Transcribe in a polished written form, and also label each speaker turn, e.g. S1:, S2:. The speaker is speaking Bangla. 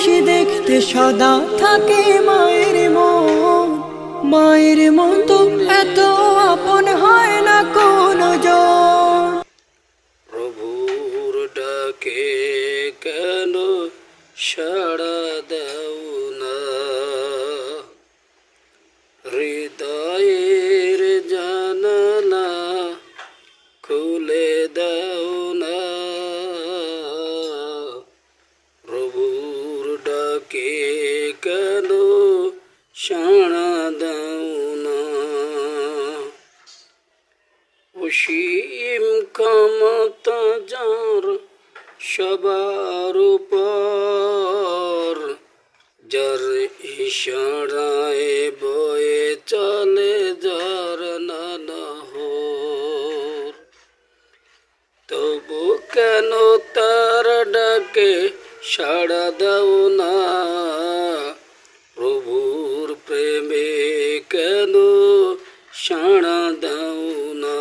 S1: খুশি দেখতে সদা থাকে মায়ের মন। মায়ের মতো এত আপন হয় না কোনো জন।
S2: প্রভুর ডাকে কেন সাড়া দাও না, হৃদয়ের জানালা খুলে দাও না। প্রভুর ডাকে কেন সাড়া দাও না। অসীম ক্ষমতা যার সবার উপর, যার ইশারায় বয়ে চলে যার নানাহর, তবু কেন তার ডাকে সাড়া দাও না। প্রভুর প্রেমে কেন সাড়া দাও না।